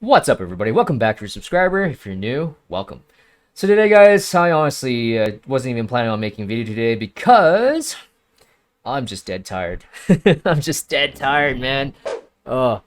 What's up, everybody? Welcome back to your subscriber. If you're new, welcome. So today, guys, I honestly wasn't even planning on making a video today because I'm just dead tired. I'm just dead tired, man. Oh,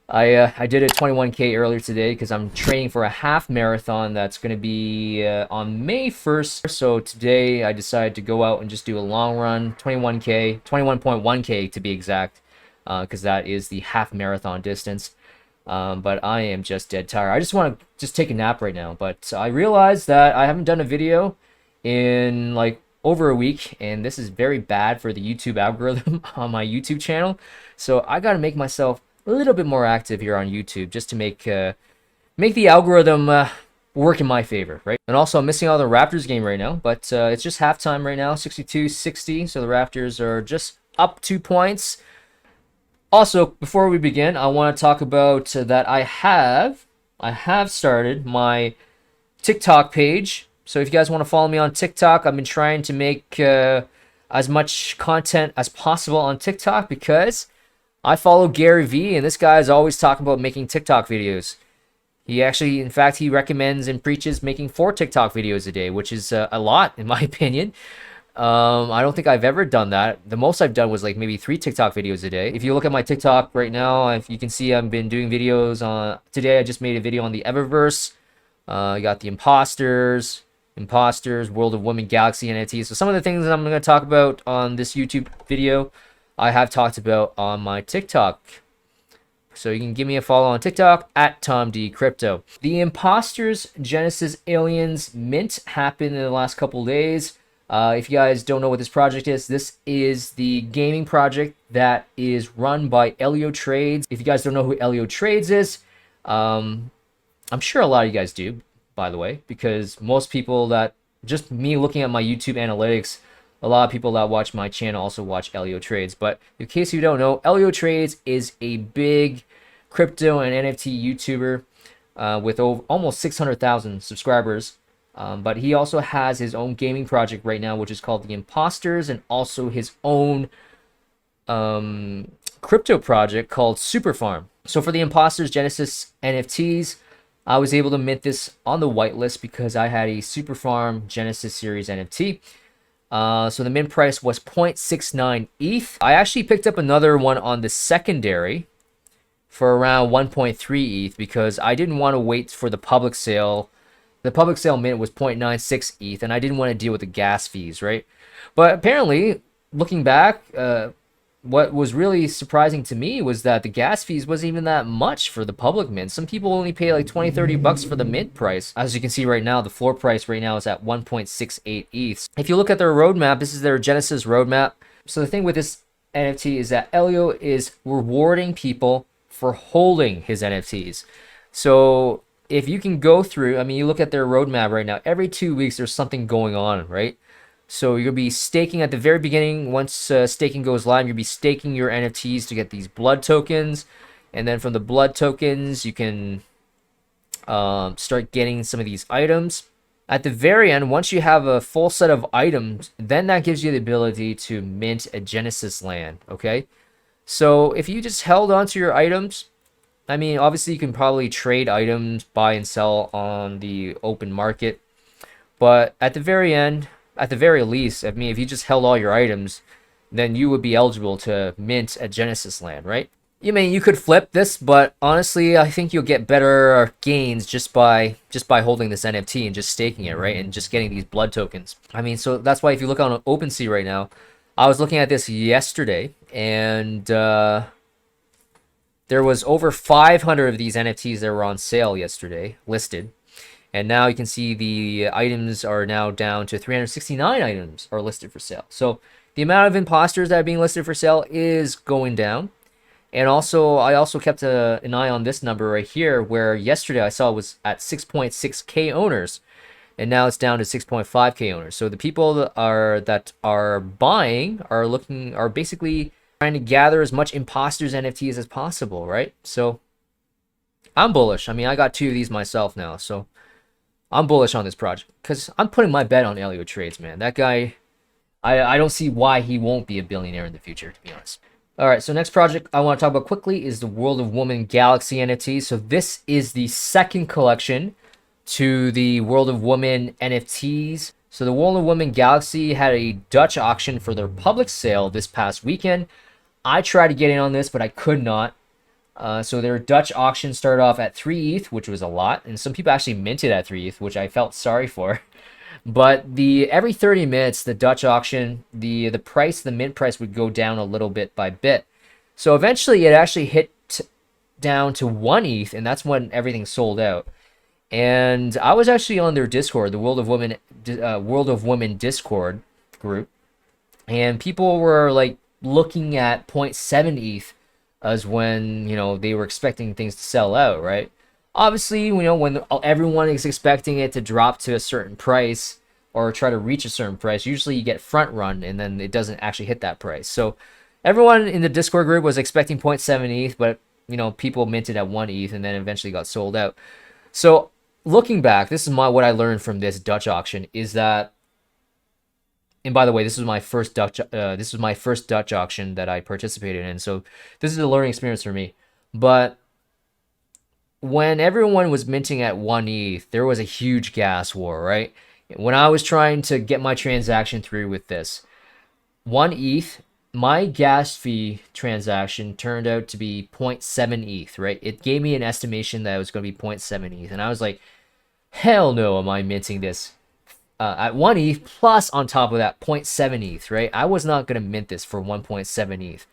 I did a 21K earlier today because I'm training for a half marathon that's going to be on May 1st. So today I decided to go out and just do a long run, 21K, 21.1K to be exact, because that is the half marathon distance. But I am just dead tired. I just want to just take a nap right now. But I realized that I haven't done a video in like over a week, and this is very bad for the YouTube algorithm on my YouTube channel. So I got to make myself a little bit more active here on YouTube just to make the algorithm work in my favor, right? And also, I'm missing out on the Raptors game right now, but it's just halftime right now, 62-60. So the Raptors are just up 2 points. Also, before we begin, I want to talk about that I have started my TikTok page. So if you guys want to follow me on TikTok, I've been trying to make as much content as possible on TikTok because I follow Gary Vee, and this guy is always talking about making TikTok videos. He actually, in fact, he recommends and preaches making 4 TikTok videos a day, which is a lot in my opinion. I don't think I've ever done that. The most I've done was like maybe 3 TikTok videos a day. If you look at my TikTok right now, if you can see I've been doing videos on today. I just made a video on the Evaverse. I got the Impostors, World of Women, Galaxy NFTs. So some of the things that I'm going to talk about on this YouTube video, I have talked about on my TikTok. So you can give me a follow on TikTok at TomDCrypto. The Impostors Genesis Aliens mint happened in the last couple days. If you guys don't know what this project is, this is the gaming project that is run by Elio Trades. If you guys don't know who Elio Trades is, I'm sure a lot of you guys do, by the way, because most people that, just me looking at my YouTube analytics, a lot of people that watch my channel also watch Elio Trades. But in case you don't know, Elio Trades is a big crypto and NFT YouTuber with almost 600,000 subscribers. But he also has his own gaming project right now, which is called the Impostors, and also his own crypto project called Super Farm. So for the Impostors Genesis NFTs, I was able to mint this on the whitelist because I had a Super Farm Genesis Series NFT. So the mint price was 0.69 ETH. I actually picked up another one on the secondary for around 1.3 ETH because I didn't want to wait for the public sale. The public sale mint was 0.96 ETH, and I didn't want to deal with the gas fees, right? But apparently, looking back, what was really surprising to me was that the gas fees wasn't even that much for the public mint. Some people only pay like 20-30 bucks for the mint price. As you can see right now, the floor price right now is at 1.68 ETH. If you look at their roadmap, this is their Genesis roadmap. So the thing with this NFT is that Elio is rewarding people for holding his NFTs. So if you can go through, I mean, you look at their roadmap right now, every 2 weeks there's something going on, right? So you'll be staking at the very beginning. Once staking goes live, you'll be staking your NFTs to get these blood tokens. And then from the blood tokens, you can start getting some of these items. At the very end, once you have a full set of items, then that gives you the ability to mint a Genesis land, okay? So if you just held onto your items, I mean, obviously you can probably trade items, buy and sell on the open market. But at the very end, at the very least, I mean, if you just held all your items, then you would be eligible to mint a Genesis land, right? You could flip this, but honestly, I think you'll get better gains just by holding this NFT and just staking it, right? And just getting these blood tokens. I mean, so that's why if you look on OpenSea right now, I was looking at this yesterday, and there was over 500 of these NFTs that were on sale yesterday, listed. And now you can see the items are now down to 369 items are listed for sale. So the amount of imposters that are being listed for sale is going down. And also, I also kept an eye on this number right here, where yesterday I saw it was at 6.6K owners. And now it's down to 6.5K owners. So the people that are buying are basically trying to gather as much imposters NFTs as possible, right? So I'm bullish. I mean, I got 2 of these myself now, so I'm bullish on this project because I'm putting my bet on Elio Trades, man. That guy, I don't see why he won't be a billionaire in the future, to be honest. All right, so next project I want to talk about quickly is the World of Woman Galaxy NFT. So this is the second collection to the World of Woman NFTs. So the World of Woman Galaxy had a Dutch auction for their public sale this past weekend. I tried to get in on this, but I could not. So their Dutch auction started off at 3 ETH, which was a lot, and some people actually minted at 3 ETH, which I felt sorry for. But the every 30 minutes, the Dutch auction, the mint price would go down a little bit by bit. So eventually, it actually hit down to 1 ETH, and that's when everything sold out. And I was actually on their Discord, the World of Women Discord group, and people were like looking at zero point 0.7 ETH as when they were expecting things to sell out, right? Obviously, when everyone is expecting it to drop to a certain price or try to reach a certain price, usually you get front run and then it doesn't actually hit that price. So everyone in the Discord group was expecting 0.7 ETH, but people minted at 1 ETH and then eventually got sold out. So looking back, this is what I learned from this Dutch auction is that, and by the way, this was my first Dutch auction that I participated in. So this is a learning experience for me. But when everyone was minting at 1 ETH, there was a huge gas war, right? When I was trying to get my transaction through with this, 1 ETH, my gas fee transaction turned out to be 0.7 ETH, right? It gave me an estimation that it was going to be 0.7 ETH. And I was like, hell no, am I minting this at 1 ETH plus on top of that 0.7 ETH, right? I was not going to mint this for 1.7 ETH.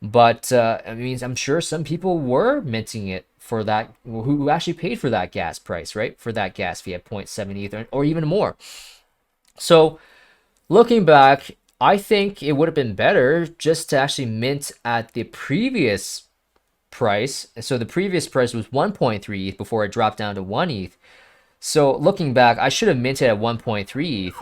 But I mean, I'm sure some people were minting it for that, who actually paid for that gas price, right? For that gas fee at 0.7 ETH or even more. So looking back, I think it would have been better just to actually mint at the previous price. So the previous price was 1.3 ETH before it dropped down to 1 ETH. So looking back, I should have minted at 1.3 ETH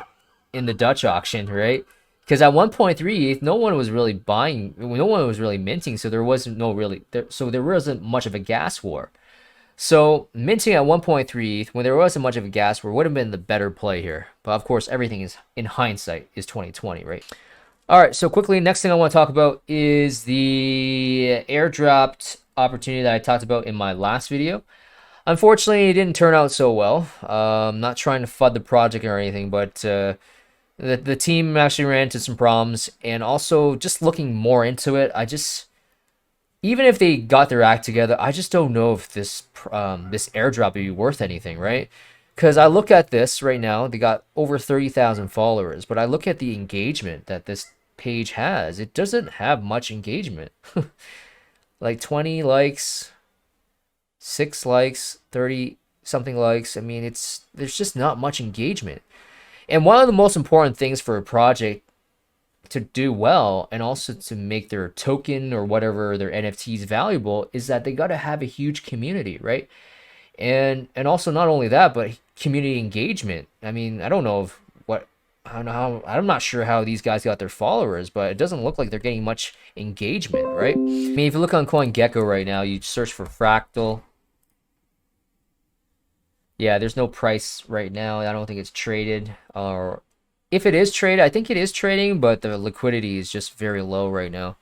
in the Dutch auction, right? Because at 1.3 ETH, no one was really buying, no one was really minting, so there wasn't there wasn't much of a gas war. So minting at 1.3 ETH when there wasn't much of a gas war would have been the better play here. But of course, everything is in hindsight is 2020, right? All right, so quickly, next thing I want to talk about is the airdropped opportunity that I talked about in my last video. Unfortunately, it didn't turn out so well. I'm not trying to FUD the project or anything, but the team actually ran into some problems, and also just looking more into it, even if they got their act together, I just don't know if this airdrop would be worth anything, right? Because I look at this right now, they got over 30,000 followers, but I look at the engagement that this page has, it doesn't have much engagement. Like 20 likes, 6 likes, 30 something likes. I mean, there's just not much engagement. And one of the most important things for a project to do well and also to make their token or whatever their NFTs valuable is that they got to have a huge community, right? And also not only that, but community engagement. I mean, I don't know I'm not sure how these guys got their followers, but it doesn't look like they're getting much engagement, right? I mean, if you look on CoinGecko right now, you search for Fraktal. Yeah, there's no price right now. I don't think it's traded. Or if it is traded, I think it is trading, but the liquidity is just very low right now.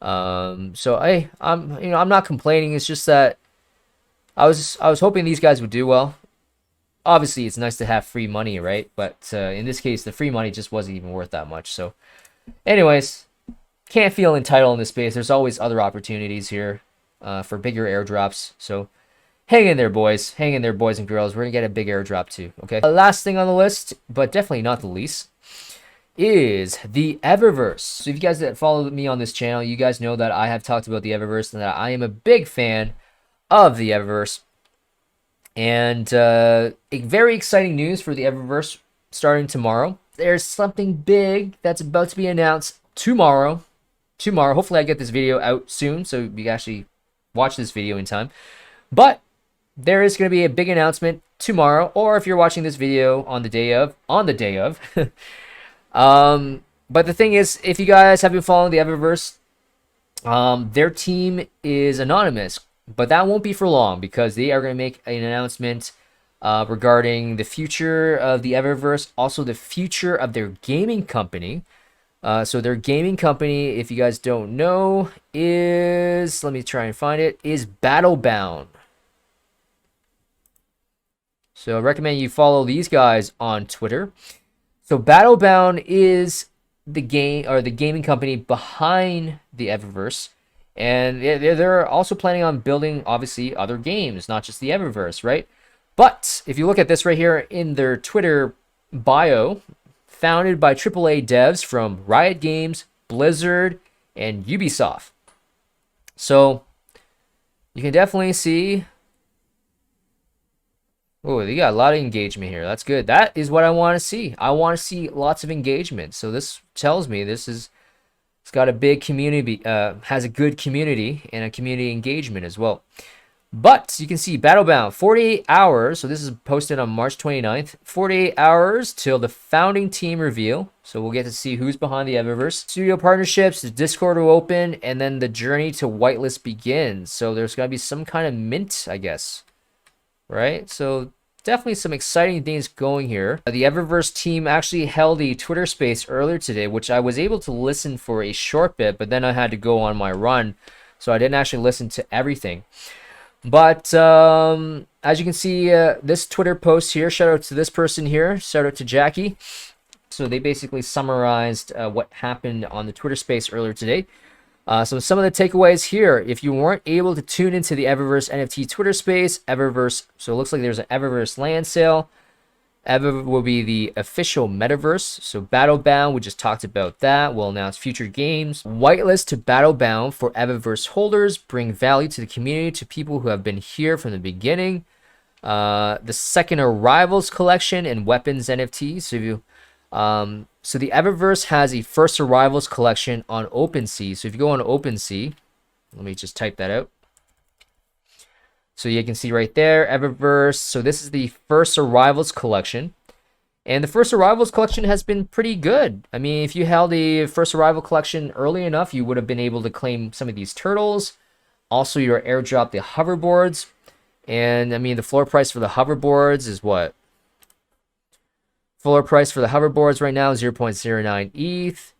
So I'm not complaining. It's just that I was hoping these guys would do well. Obviously, it's nice to have free money, right? But in this case, the free money just wasn't even worth that much. So, anyways, can't feel entitled in this space. There's always other opportunities here for bigger airdrops. So. Hang in there, boys. Hang in there, boys and girls. We're going to get a big airdrop too, okay? The last thing on the list, but definitely not the least, is the Evaverse. So if you guys that follow me on this channel, you guys know that I have talked about the Evaverse and that I am a big fan of the Evaverse. And a very exciting news for the Evaverse starting tomorrow. There's something big that's about to be announced tomorrow. Hopefully I get this video out soon so you can actually watch this video in time. But there is going to be a big announcement tomorrow, or if you're watching this video on the day of. But the thing is, if you guys have been following the Evaverse, their team is anonymous, but that won't be for long because they are going to make an announcement regarding the future of the Evaverse, also the future of their gaming company, So their gaming company, if you guys don't know, is, let me try and find it, is Battlebound. So I recommend you follow these guys on Twitter. So Battlebound is the game, or the gaming company behind the Evaverse. And they're also planning on building, obviously, other games, not just the Evaverse, right? But if you look at this right here in their Twitter bio, founded by AAA devs from Riot Games, Blizzard, and Ubisoft. So you can definitely see, oh, they got a lot of engagement here. That's good. That is what I want to see. I want to see lots of engagement. So this tells me it's got a big community, has a good community and a community engagement as well. But you can see Battlebound, 48 hours. So this is posted on March 29th. 48 hours till the founding team reveal. So we'll get to see who's behind the Evaverse. Studio partnerships, the Discord will open, and then the journey to whitelist begins. So there's going to be some kind of mint, I guess. Right? So definitely some exciting things going here. The Evaverse team actually held a Twitter space earlier today, which I was able to listen for a short bit, but then I had to go on my run. So I didn't actually listen to everything. But as you can see, this Twitter post here, shout out to this person here, shout out to Jackie. So they basically summarized what happened on the Twitter space earlier today. So some of the takeaways here: if you weren't able to tune into the Evaverse NFT Twitter space, Evaverse, so it looks like there's an Evaverse land sale. Ever will be the official metaverse. So Battlebound, we just talked about that. We'll announce future games. Whitelist to Battlebound for Evaverse holders. Bring value to the community, to people who have been here from the beginning. The second Arrivals collection and weapons NFTs. So if you, so the Evaverse has a first Arrivals collection on OpenSea. So if you go on OpenSea, let me just type that out. So you can see right there, Evaverse. So this is the first Arrivals collection. And the first Arrivals collection has been pretty good. I mean, if you held the first Arrival collection early enough, you would have been able to claim some of these turtles. Also, your airdrop the hoverboards. And I mean, the floor price for the hoverboards is what? Floor price for the hoverboards right now is 0.09 ETH.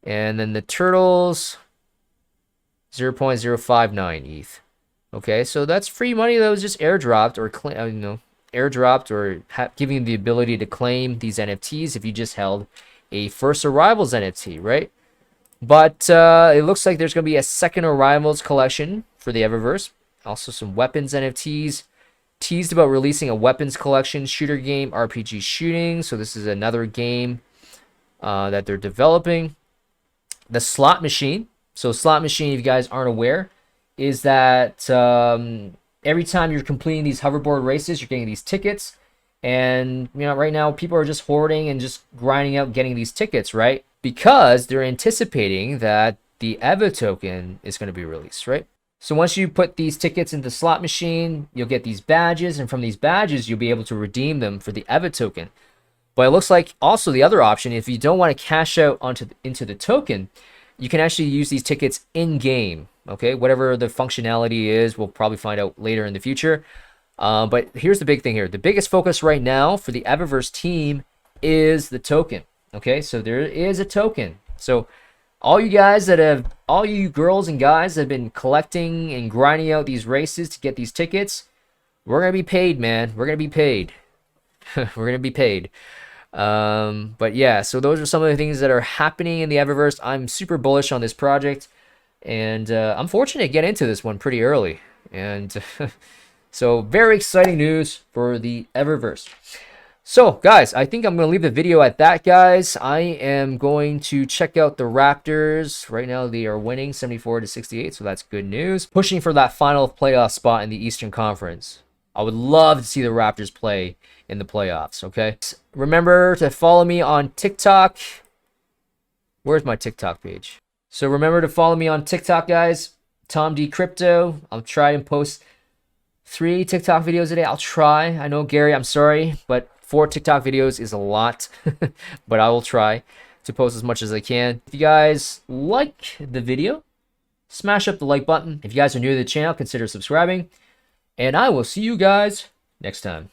And then the turtles, 0.059 ETH. Okay, so that's free money that was just airdropped, or airdropped, or giving you the ability to claim these NFTs if you just held a first Arrivals NFT, right? But it looks like there's going to be a second Arrivals collection for the Evaverse. Also some weapons NFTs. Teased about releasing a weapons collection, shooter game, RPG shooting. So this is another game that they're developing. The slot machine. So slot machine, if you guys aren't aware, is that every time you're completing these hoverboard races, you're getting these tickets. And, you know, right now people are just hoarding and just grinding out getting these tickets, right? Because they're anticipating that the EVA token is going to be released, right? So once you put these tickets into the slot machine, you'll get these badges. And from these badges, you'll be able to redeem them for the EVA token. But it looks like also the other option, if you don't want to cash out into the token, you can actually use these tickets in-game. Okay, whatever the functionality is, we'll probably find out later in the future. But here's the big thing here. The biggest focus right now for the Evaverse team is the token. Okay, so there is a token. So all you guys all you girls and guys that have been collecting and grinding out these races to get these tickets, we're going to be paid, man. We're going to be paid. We're going to be paid. But yeah, so those are some of the things that are happening in the Evaverse. I'm super bullish on this project. And I'm fortunate to get into this one pretty early. And so very exciting news for the Evaverse. So guys, I think I'm going to leave the video at that, guys. I am going to check out the Raptors. Right now they are winning 74-68, so that's good news. Pushing for that final playoff spot in the Eastern Conference. I would love to see the Raptors play in the playoffs, okay? Remember to follow me on TikTok. Where's my TikTok page? So remember to follow me on TikTok, guys. Tom D Crypto. I'll try and post 3 TikTok videos a day. I'll try. I know, Gary, I'm sorry, but 4 TikTok videos is a lot. But I will try to post as much as I can. If you guys like the video, smash up the like button. If you guys are new to the channel, consider subscribing. And I will see you guys next time.